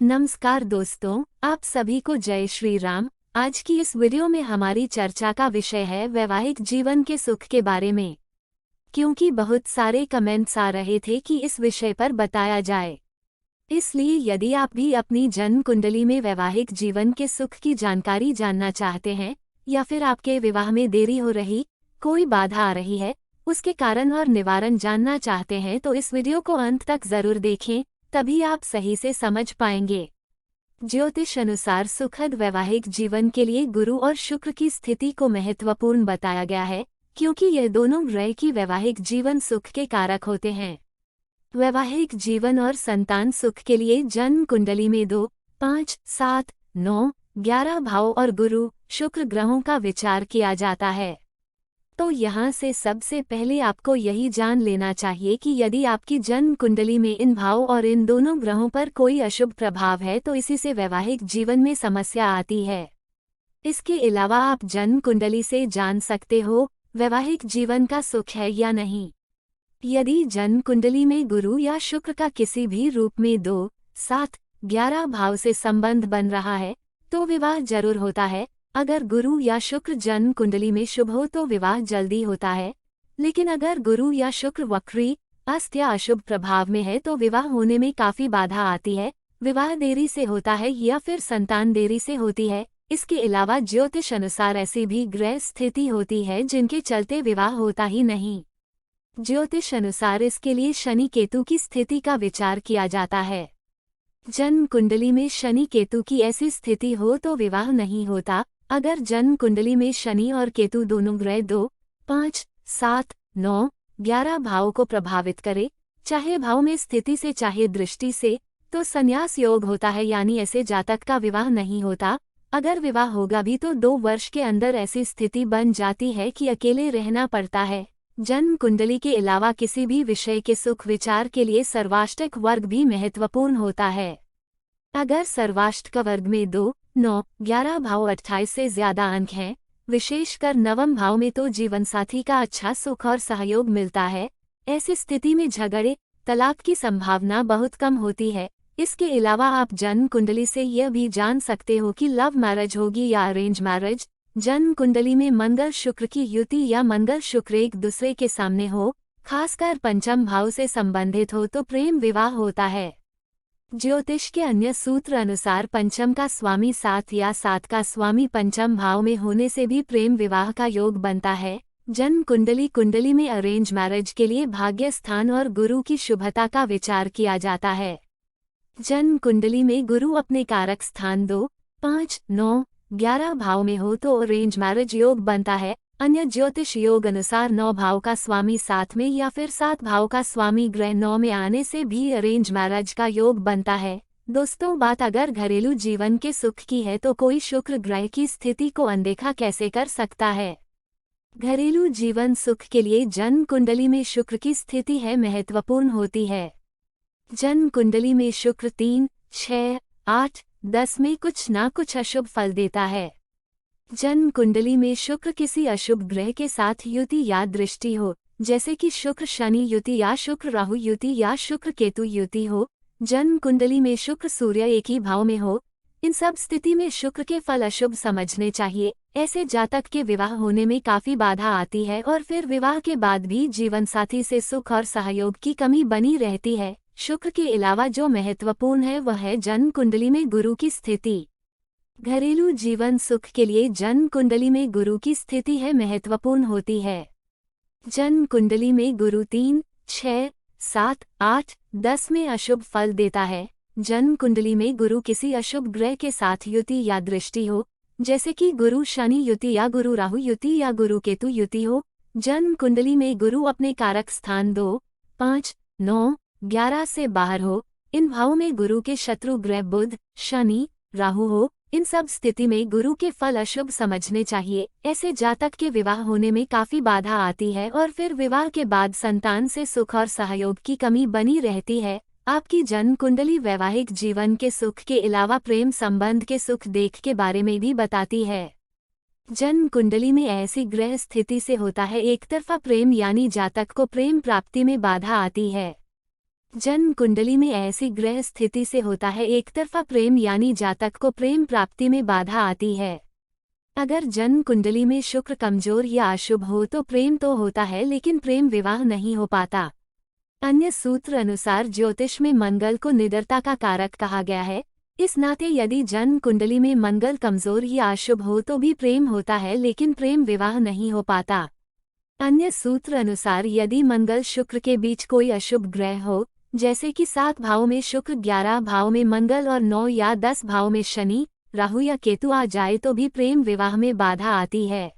नमस्कार दोस्तों, आप सभी को जय श्री राम। आज की इस वीडियो में हमारी चर्चा का विषय है वैवाहिक जीवन के सुख के बारे में। क्योंकि बहुत सारे कमेंट्स आ रहे थे कि इस विषय पर बताया जाए, इसलिए यदि आप भी अपनी जन्म कुंडली में वैवाहिक जीवन के सुख की जानकारी जानना चाहते हैं या फिर आपके विवाह में देरी हो रही, कोई बाधा आ रही है, उसके कारण और निवारण जानना चाहते हैं तो इस वीडियो को अंत तक जरूर देखें, तभी आप सही से समझ पाएंगे। ज्योतिष अनुसार सुखद वैवाहिक जीवन के लिए गुरु और शुक्र की स्थिति को महत्वपूर्ण बताया गया है, क्योंकि यह दोनों ग्रह की वैवाहिक जीवन सुख के कारक होते हैं। वैवाहिक जीवन और संतान सुख के लिए जन्म कुंडली में 2, 5, 7, 9, 11 भाव और गुरु शुक्र ग्रहों का विचार किया जाता है। तो यहाँ से सबसे पहले आपको यही जान लेना चाहिए कि यदि आपकी जन्म कुंडली में इन भाव और इन दोनों ग्रहों पर कोई अशुभ प्रभाव है तो इसी से वैवाहिक जीवन में समस्या आती है। इसके अलावा आप जन्म कुंडली से जान सकते हो वैवाहिक जीवन का सुख है या नहीं। यदि जन्म कुंडली में गुरु या शुक्र का किसी भी रूप में 2, 7, 11 भाव से संबंध बन रहा है तो विवाह जरूर होता है। अगर गुरु या शुक्र जन्म कुंडली में शुभ हो तो विवाह जल्दी होता है, लेकिन अगर गुरु या शुक्र वक्री, अस्त या अशुभ प्रभाव में है तो विवाह होने में काफी बाधा आती है। विवाह देरी से होता है या फिर संतान देरी से होती है। इसके अलावा ज्योतिष अनुसार ऐसी भी ग्रह स्थिति होती है जिनके चलते विवाह होता ही नहीं। ज्योतिष अनुसार इसके लिए शनि केतु की स्थिति का विचार किया जाता है। जन्म कुंडली में शनि केतु की ऐसी स्थिति हो तो विवाह नहीं होता। अगर जन्म कुंडली में शनि और केतु दोनों ग्रह 2, 5, 7, 9, 11 भाव को प्रभावित करे, चाहे भाव में स्थिति से चाहे दृष्टि से, तो संन्यास योग होता है, यानी ऐसे जातक का विवाह नहीं होता। अगर विवाह होगा भी तो 2 वर्ष के अंदर ऐसी स्थिति बन जाती है कि अकेले रहना पड़ता है। जन्म कुंडली के अलावा किसी भी विषय के सुख विचार के लिए सर्वाष्टक वर्ग भी महत्वपूर्ण होता है। अगर सर्वाष्टक वर्ग में 2, 9, 11 भाव 28 से ज्यादा अंक हैं, विशेषकर नवम भाव में, तो जीवनसाथी का अच्छा सुख और सहयोग मिलता है। ऐसी स्थिति में झगड़े, तलाक की संभावना बहुत कम होती है। इसके अलावा आप जन्म कुंडली से यह भी जान सकते हो कि लव मैरिज होगी या अरेंज मैरिज। जन्म कुंडली में मंगल शुक्र की युति या मंगल शुक्र एक दूसरे के सामने हो, खासकर पंचम भाव से संबंधित हो तो प्रेम विवाह होता है। ज्योतिष के अन्य सूत्र अनुसार पंचम का स्वामी 7 या 7 का स्वामी पंचम भाव में होने से भी प्रेम विवाह का योग बनता है। जन्म कुंडली में अरेंज मैरिज के लिए भाग्य स्थान और गुरु की शुभता का विचार किया जाता है। जन्म कुंडली में गुरु अपने कारक स्थान 2, 5, 9, 11 भाव में हो तो अरेंज मैरिज योग बनता है। अन्य ज्योतिष योग अनुसार 9 भाव का स्वामी 7 में या फिर 7 भाव का स्वामी ग्रह 9 में आने से भी अरेंज मैरिज का योग बनता है। दोस्तों, बात अगर घरेलू जीवन के सुख की है तो कोई शुक्र ग्रह की स्थिति को अनदेखा कैसे कर सकता है। घरेलू जीवन सुख के लिए जन्म कुंडली में शुक्र की स्थिति है महत्वपूर्ण होती है। जन्म कुंडली में शुक्र 3, 6, 8, 10 में कुछ ना कुछ अशुभ फल देता है। जन्म कुंडली में शुक्र किसी अशुभ ग्रह के साथ युति या दृष्टि हो, जैसे कि शुक्र शनि युति या शुक्र राहु युति या शुक्र केतु युति हो, जन्म कुंडली में शुक्र सूर्य एक ही भाव में हो, इन सब स्थिति में शुक्र के फल अशुभ समझने चाहिए। ऐसे जातक के विवाह होने में काफी बाधा आती है और फिर विवाह के बाद भी जीवनसाथी से सुख और सहयोग की कमी बनी रहती है। शुक्र के अलावा जो महत्वपूर्ण है वह है जन्म कुंडली में गुरु की स्थिति। घरेलू जीवन सुख के लिए जन्म कुंडली में गुरु की स्थिति है महत्वपूर्ण होती है। जन्म कुंडली में गुरु 3, 6, 7, 8, 10 में अशुभ फल देता है। जन्म कुंडली में गुरु किसी अशुभ ग्रह के साथ युति या दृष्टि हो, जैसे कि गुरु शनि युति या गुरु राहु युति या गुरु केतु युति हो, जन्म कुंडली में गुरु अपने कारक स्थान 2, 5, 9, 11 से बाहर हो, इन भावों में गुरु के शत्रु ग्रह बुध, शनि, राहु हो, इन सब स्थिति में गुरु के फल अशुभ समझने चाहिए। ऐसे जातक के विवाह होने में काफी बाधा आती है और फिर विवाह के बाद संतान से सुख और सहयोग की कमी बनी रहती है। आपकी जन्म कुंडली वैवाहिक जीवन के सुख के अलावा प्रेम संबंध के सुख देख के बारे में भी बताती है। जन्म कुंडली में ऐसी ग्रह स्थिति से होता है एक तरफा प्रेम, यानी जातक को प्रेम प्राप्ति में बाधा आती है। जन्म कुंडली में ऐसी ग्रह स्थिति से होता है एक तरफा प्रेम, यानी जातक को प्रेम प्राप्ति में बाधा आती है। अगर जन्म कुंडली में शुक्र कमजोर या अशुभ हो तो प्रेम तो होता है लेकिन प्रेम विवाह नहीं हो पाता। अन्य सूत्र अनुसार ज्योतिष में मंगल को निडरता का कारक कहा गया है। इस नाते यदि जन्म कुंडली में मंगल कमजोर या अशुभ हो तो भी प्रेम होता है लेकिन प्रेम विवाह नहीं हो पाता। अन्य सूत्र अनुसार यदि मंगल शुक्र के बीच कोई अशुभ ग्रह हो, जैसे कि 7 भाव में शुक्र, 11 भाव में मंगल और 9 या 10 भाव में शनि, राहु या केतु आ जाए तो भी प्रेम विवाह में बाधा आती है।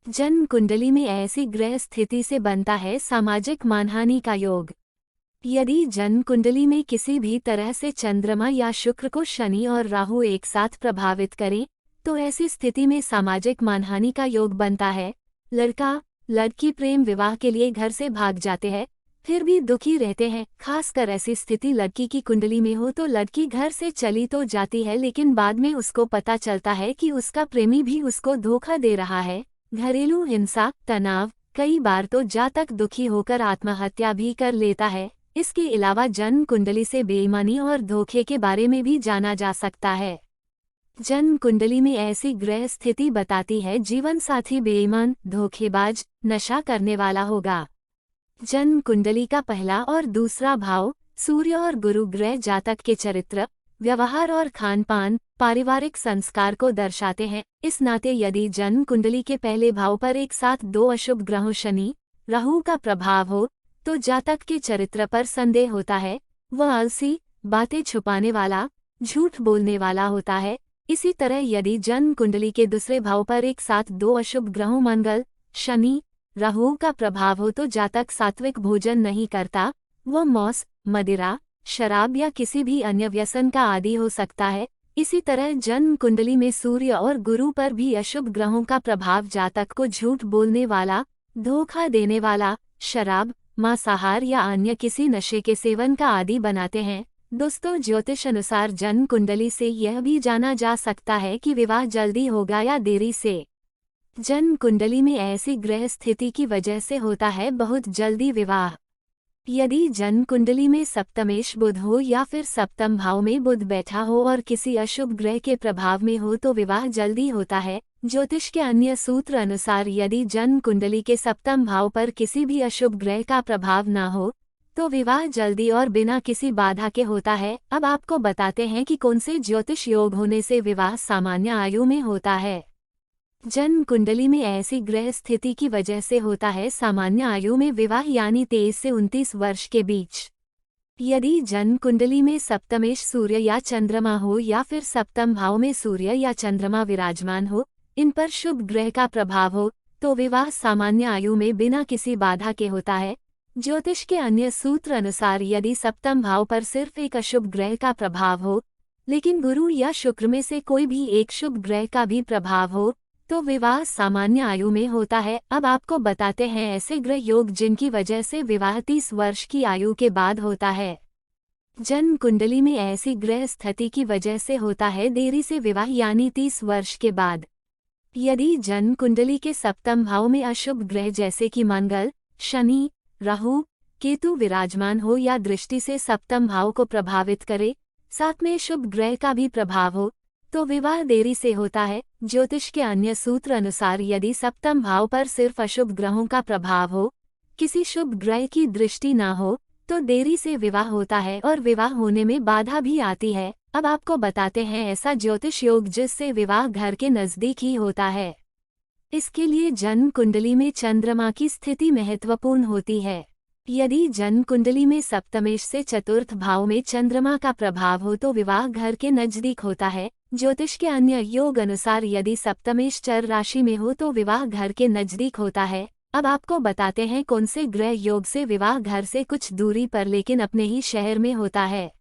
जन्म कुंडली में ऐसी ग्रह स्थिति से बनता है सामाजिक मानहानि का योग। यदि जन्म कुंडली में किसी भी तरह से चंद्रमा या शुक्र को शनि और राहु एक साथ प्रभावित करें तो ऐसी स्थिति में सामाजिक मानहानि का योग बनता है। लड़का लड़की प्रेम विवाह के लिए घर से भाग जाते हैं, फिर भी दुखी रहते हैं। खासकर ऐसी स्थिति लड़की की कुंडली में हो तो लड़की घर से चली तो जाती है लेकिन बाद में उसको पता चलता है कि उसका प्रेमी भी उसको धोखा दे रहा है। घरेलू हिंसा, तनाव, कई बार तो जातक दुखी होकर आत्महत्या भी कर लेता है। इसके अलावा जन्म कुंडली से बेईमानी और धोखे के बारे में भी जाना जा सकता है। जन्म कुंडली में ऐसी ग्रह स्थिति बताती है जीवन साथी बेईमान, धोखेबाज, नशा करने वाला होगा। जन्म कुंडली का पहला और दूसरा भाव सूर्य और गुरु ग्रह जातक के चरित्र, व्यवहार और खान पान, पारिवारिक संस्कार को दर्शाते हैं। इस नाते यदि जन्म कुंडली के पहले भाव पर एक साथ 2 अशुभ ग्रहों शनि, राहु का प्रभाव हो तो जातक के चरित्र पर संदेह होता है। वह आलसी, बातें छुपाने वाला, झूठ बोलने वाला होता है। इसी तरह यदि जन्म कुंडली के दूसरे भाव पर एक साथ 2 अशुभ ग्रहों मंगल, शनि, राहु का प्रभाव हो तो जातक सात्विक भोजन नहीं करता। वह मौस, मदिरा, शराब या किसी भी अन्य व्यसन का आदी हो सकता है। इसी तरह जन्म कुंडली में सूर्य और गुरु पर भी अशुभ ग्रहों का प्रभाव जातक को झूठ बोलने वाला, धोखा देने वाला, शराब, मांसाहार या अन्य किसी नशे के सेवन का आदी बनाते हैं। दोस्तों, ज्योतिष अनुसार जन्म कुंडली से यह भी जाना जा सकता है कि विवाह जल्दी होगा या देरी से। जन्म कुंडली में ऐसी ग्रह स्थिति की वजह से होता है बहुत जल्दी विवाह। यदि जन्म कुंडली में सप्तमेश बुध हो या फिर सप्तम भाव में बुध बैठा हो और किसी अशुभ ग्रह के प्रभाव में हो तो विवाह जल्दी होता है। ज्योतिष के अन्य सूत्र अनुसार यदि जन्म कुंडली के सप्तम भाव पर किसी भी अशुभ ग्रह का प्रभाव न हो तो विवाह जल्दी और बिना किसी बाधा के होता है। अब आपको बताते हैं कि कौन से ज्योतिष योग होने से विवाह सामान्य आयु में होता है। जन्म कुंडली में ऐसी ग्रह स्थिति की वजह से होता है सामान्य आयु में विवाह, यानी 23 से 29 वर्ष के बीच। यदि जन्म कुंडली में सप्तमेश सूर्य या चंद्रमा हो या फिर सप्तम भाव में सूर्य या चंद्रमा विराजमान हो, इन पर शुभ ग्रह का प्रभाव हो तो विवाह सामान्य आयु में बिना किसी बाधा के होता है। ज्योतिष के अन्य सूत्र अनुसार यदि सप्तम भाव पर सिर्फ एक अशुभ ग्रह का प्रभाव हो लेकिन गुरु या शुक्र में से कोई भी एक शुभ ग्रह का भी प्रभाव हो तो विवाह सामान्य आयु में होता है। अब आपको बताते हैं ऐसे ग्रह योग जिनकी वजह से विवाह 30 वर्ष की आयु के बाद होता है। जन्म कुंडली में ऐसी ग्रह स्थिति की वजह से होता है देरी से विवाह, यानी 30 वर्ष के बाद। यदि जन्म कुंडली के सप्तम भाव में अशुभ ग्रह जैसे कि मंगल, शनि, राहु, केतु विराजमान हो या दृष्टि से सप्तम भाव को प्रभावित करे, साथ में शुभ ग्रह का भी प्रभाव हो तो विवाह देरी से होता है। ज्योतिष के अन्य सूत्र अनुसार यदि सप्तम भाव पर सिर्फ अशुभ ग्रहों का प्रभाव हो, किसी शुभ ग्रह की दृष्टि ना हो तो देरी से विवाह होता है और विवाह होने में बाधा भी आती है। अब आपको बताते हैं ऐसा ज्योतिष योग जिससे विवाह घर के नजदीक ही होता है। इसके लिए जन्म कुंडली में चंद्रमा की स्थिति महत्वपूर्ण होती है। यदि जन्म कुंडली में सप्तमेश से चतुर्थ भाव में चंद्रमा का प्रभाव हो तो विवाह घर के नजदीक होता है। ज्योतिष के अन्य योग अनुसार यदि सप्तमेश चर राशि में हो तो विवाह घर के नजदीक होता है। अब आपको बताते हैं कौन से ग्रह योग से विवाह घर से कुछ दूरी पर लेकिन अपने ही शहर में होता है।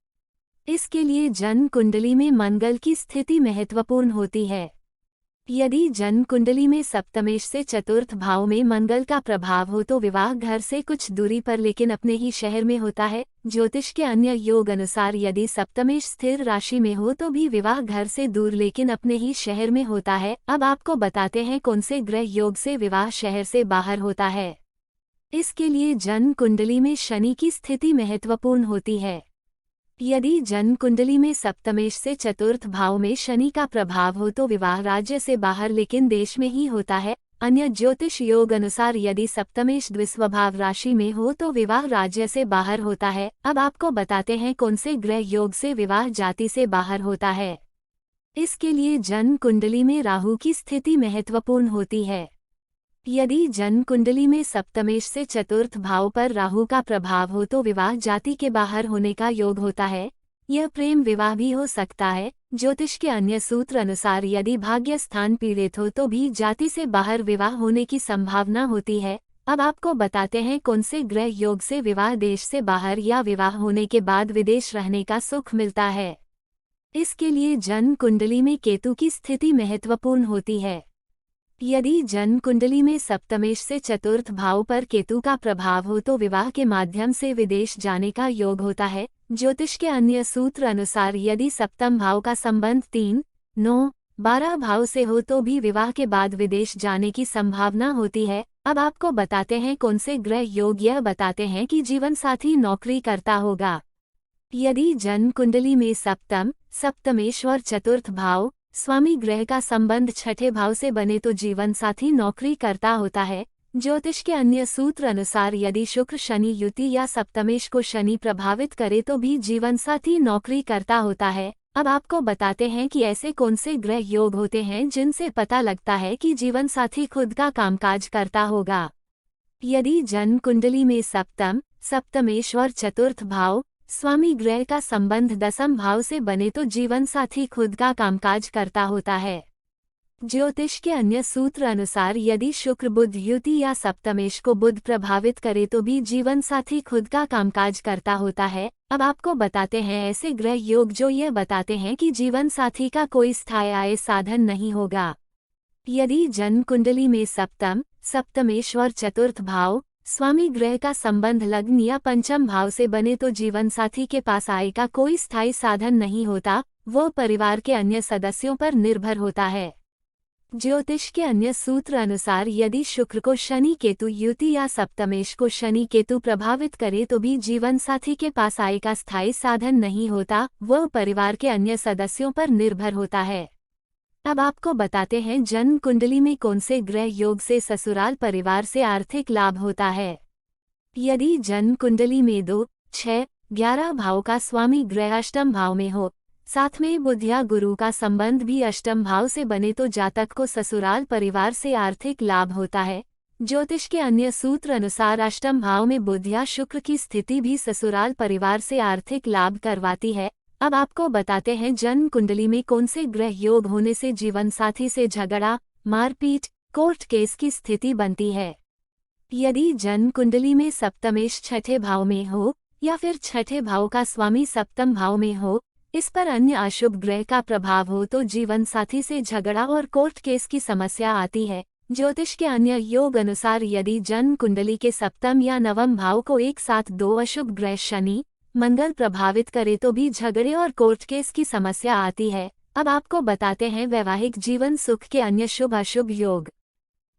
इसके लिए जन्म कुंडली में मंगल की स्थिति महत्वपूर्ण होती है। यदि जन्म कुंडली में सप्तमेश से चतुर्थ भाव में मंगल का प्रभाव हो तो विवाह घर से कुछ दूरी पर लेकिन अपने ही शहर में होता है। ज्योतिष के अन्य योग अनुसार यदि सप्तमेश स्थिर राशि में हो तो भी विवाह घर से दूर लेकिन अपने ही शहर में होता है। अब आपको बताते हैं कौन से ग्रह योग से विवाह शहर से बाहर होता है। इसके लिए जन्म कुंडली में शनि की स्थिति महत्वपूर्ण होती है। यदि जन्म कुंडली में सप्तमेश से चतुर्थ भाव में शनि का प्रभाव हो तो विवाह राज्य से बाहर लेकिन देश में ही होता है। अन्य ज्योतिष योग अनुसार यदि सप्तमेश द्विस्वभाव राशि में हो तो विवाह राज्य से बाहर होता है। अब आपको बताते हैं कौन से ग्रह योग से विवाह जाति से बाहर होता है। इसके लिए जन्म कुंडली में राहु की स्थिति महत्वपूर्ण होती है। यदि जन्म कुंडली में सप्तमेश से चतुर्थ भाव पर राहु का प्रभाव हो तो विवाह जाति के बाहर होने का योग होता है। यह प्रेम विवाह भी हो सकता है। ज्योतिष के अन्य सूत्र अनुसार यदि भाग्य स्थान पीड़ित हो तो भी जाति से बाहर विवाह होने की संभावना होती है। अब आपको बताते हैं कौन से ग्रह योग से विवाह देश से बाहर या विवाह होने के बाद विदेश रहने का सुख मिलता है। इसके लिए जन्म कुंडली में केतु की स्थिति महत्वपूर्ण होती है। यदि जन्म कुंडली में सप्तमेश से चतुर्थ भाव पर केतु का प्रभाव हो तो विवाह के माध्यम से विदेश जाने का योग होता है। ज्योतिष के अन्य सूत्र अनुसार यदि सप्तम भाव का संबंध 3, 9, 12 भाव से हो तो भी विवाह के बाद विदेश जाने की संभावना होती है। अब आपको बताते हैं कौन से ग्रह योग यह बताते हैं कि जीवन साथी नौकरी करता होगा। यदि जन्म कुंडली में सप्तम, सप्तमेश और चतुर्थ भाव स्वामी ग्रह का संबंध छठे भाव से बने तो जीवन साथी नौकरी करता होता है। ज्योतिष के अन्य सूत्र अनुसार यदि शुक्र शनि युति या सप्तमेश को शनि प्रभावित करे तो भी जीवन साथी नौकरी करता होता है। अब आपको बताते हैं कि ऐसे कौन से ग्रह योग होते हैं जिनसे पता लगता है कि जीवन साथी खुद का कामकाज करता होगा। यदि जन्म कुंडली में सप्तम, सप्तमेश और चतुर्थ भाव स्वामी ग्रह का संबंध दसम भाव से बने तो जीवन साथी खुद का कामकाज करता होता है। ज्योतिष के अन्य सूत्र अनुसार यदि शुक्र बुध युति या सप्तमेश को बुध प्रभावित करे तो भी जीवन साथी खुद का कामकाज करता होता है। अब आपको बताते हैं ऐसे ग्रह योग जो यह बताते हैं कि जीवन साथी का कोई स्थायी आय साधन नहीं होगा। यदि जन्म कुंडली में सप्तम, सप्तमेश और चतुर्थ भाव स्वामी ग्रह का संबंध लग्न या पंचम भाव से बने तो जीवन साथी के पास आय का कोई स्थायी साधन नहीं होता, वो परिवार के अन्य सदस्यों पर निर्भर होता है। ज्योतिष के अन्य सूत्र अनुसार यदि शुक्र को शनि केतु युति या सप्तमेश को शनि केतु प्रभावित करे तो भी जीवन साथी के पास आय का स्थायी साधन नहीं होता, वो परिवार के अन्य सदस्यों पर निर्भर होता है। अब आपको बताते हैं जन्म कुंडली में कौन से ग्रह योग से ससुराल परिवार से आर्थिक लाभ होता है। यदि जन्म कुंडली में 2, 6, 11 भाव का स्वामी ग्रह अष्टम भाव में हो, साथ में बुध या गुरु का संबंध भी अष्टम भाव से बने तो जातक को ससुराल परिवार से आर्थिक लाभ होता है। ज्योतिष के अन्य सूत्र अनुसार अष्टम भाव में बुध या शुक्र की स्थिति भी ससुराल परिवार से आर्थिक लाभ करवाती है। अब आपको बताते हैं जन्म कुंडली में कौन से ग्रह योग होने से जीवन साथी से झगड़ा, मारपीट, कोर्ट केस की स्थिति बनती है। यदि जन्म कुंडली में सप्तमेश छठे भाव में हो या फिर छठे भाव का स्वामी सप्तम भाव में हो, इस पर अन्य अशुभ ग्रह का प्रभाव हो तो जीवन साथी से झगड़ा और कोर्ट केस की समस्या आती है। ज्योतिष के अन्य योग अनुसार यदि जन्म कुंडली के सप्तम या नवम भाव को एक साथ 2 अशुभ ग्रह शनि, मंगल प्रभावित करे तो भी झगड़े और कोर्ट केस की समस्या आती है। अब आपको बताते हैं वैवाहिक जीवन सुख के अन्य शुभ अशुभ योग।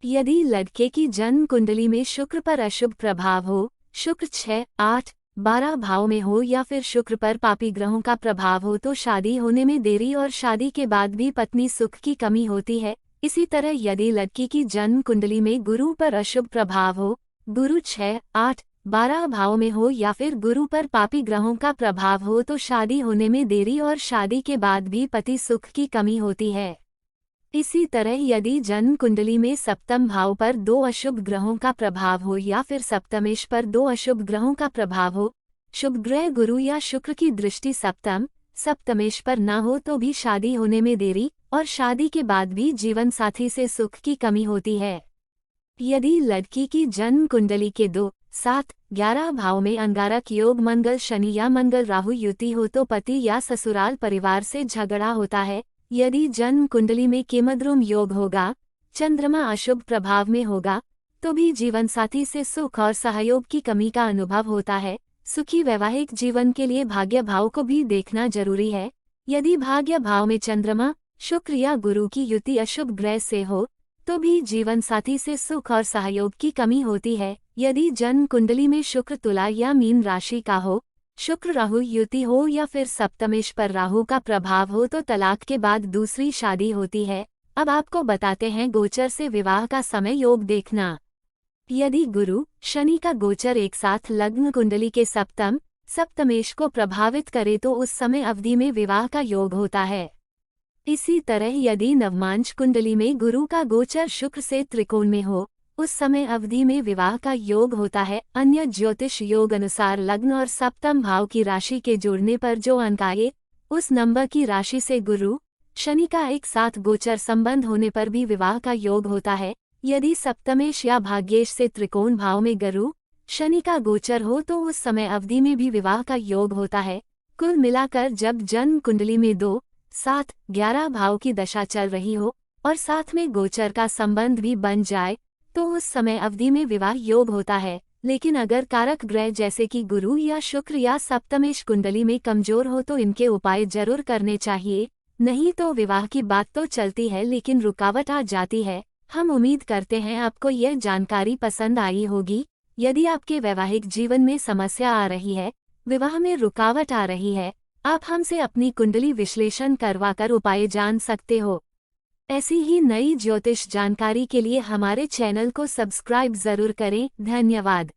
यदि लड़के की जन्म कुंडली में शुक्र पर अशुभ प्रभाव हो, शुक्र 6, 8, 12 भाव में हो या फिर शुक्र पर पापी ग्रहों का प्रभाव हो तो शादी होने में देरी और शादी के बाद भी पत्नी सुख की कमी होती है। इसी तरह यदि लड़की की जन्म कुंडली में गुरु पर अशुभ प्रभाव हो, गुरु 6, 8, 12 भाव में हो या फिर गुरु पर पापी ग्रहों का प्रभाव हो तो शादी होने में देरी और शादी के बाद भी पति सुख की कमी होती है। इसी तरह यदि जन्म कुंडली में सप्तम भाव पर 2 अशुभ ग्रहों का प्रभाव हो या फिर सप्तमेश पर 2 अशुभ ग्रहों का प्रभाव हो, शुभ ग्रह गुरु या शुक्र की दृष्टि सप्तम, सप्तमेश पर न हो तो भी शादी होने में देरी और शादी के बाद भी जीवन साथी से सुख की कमी होती है। यदि लड़की की जन्म कुंडली के 2, 7, 11 भाव में अंगारक योग मंगल शनि या मंगल राहु युति हो तो पति या ससुराल परिवार से झगड़ा होता है। यदि जन्म कुंडली में केमद्रुम योग होगा, चंद्रमा अशुभ प्रभाव में होगा, तो भी जीवन साथी से सुख और सहयोग की कमी का अनुभव होता है। सुखी वैवाहिक जीवन के लिए भाग्य भाव को भी देखना जरूरी है। यदि भाग्य भाव में चंद्रमा, शुक्र या गुरु की युति अशुभ ग्रह से हो, तो भी जीवन साथी से सुख और सहयोग की कमी होती है। यदि जन्म कुंडली में शुक्र तुला या मीन राशि का हो, शुक्र राहु युति हो या फिर सप्तमेश पर राहु का प्रभाव हो तो तलाक के बाद दूसरी शादी होती है। अब आपको बताते हैं गोचर से विवाह का समय योग देखना। यदि गुरु शनि का गोचर एक साथ लग्न कुंडली के सप्तमेश को प्रभावित करे तो उस समय अवधि में विवाह का योग होता है। इसी तरह यदि नवमांश कुंडली में गुरु का गोचर शुक्र से त्रिकोण में हो, उस समय अवधि में विवाह का योग होता है। अन्य ज्योतिष योग अनुसार लग्न और सप्तम भाव की राशि के जुड़ने पर जो अंक आए, उस नंबर की राशि से गुरु शनि का एक साथ गोचर संबंध होने पर भी विवाह का योग होता है। यदि सप्तमेश या भाग्येश से त्रिकोण भाव में गुरु शनि का गोचर हो तो उस समय अवधि में भी विवाह का योग होता है। कुल मिलाकर जब जन्म कुंडली में 2, 7, 11 भाव की दशा चल रही हो और साथ में गोचर का संबंध भी बन जाए तो उस समय अवधि में विवाह योग होता है। लेकिन अगर कारक ग्रह जैसे कि गुरु या शुक्र या सप्तमेश कुंडली में कमजोर हो तो इनके उपाय जरूर करने चाहिए, नहीं तो विवाह की बात तो चलती है लेकिन रुकावट आ जाती है। हम उम्मीद करते हैं आपको यह जानकारी पसंद आई होगी। यदि आपके वैवाहिक जीवन में समस्या आ रही है, विवाह में रुकावट आ रही है, आप हमसे अपनी कुंडली विश्लेषण करवाकर उपाय जान सकते हो। ऐसी ही नई ज्योतिष जानकारी के लिए हमारे चैनल को सब्सक्राइब जरूर करें। धन्यवाद।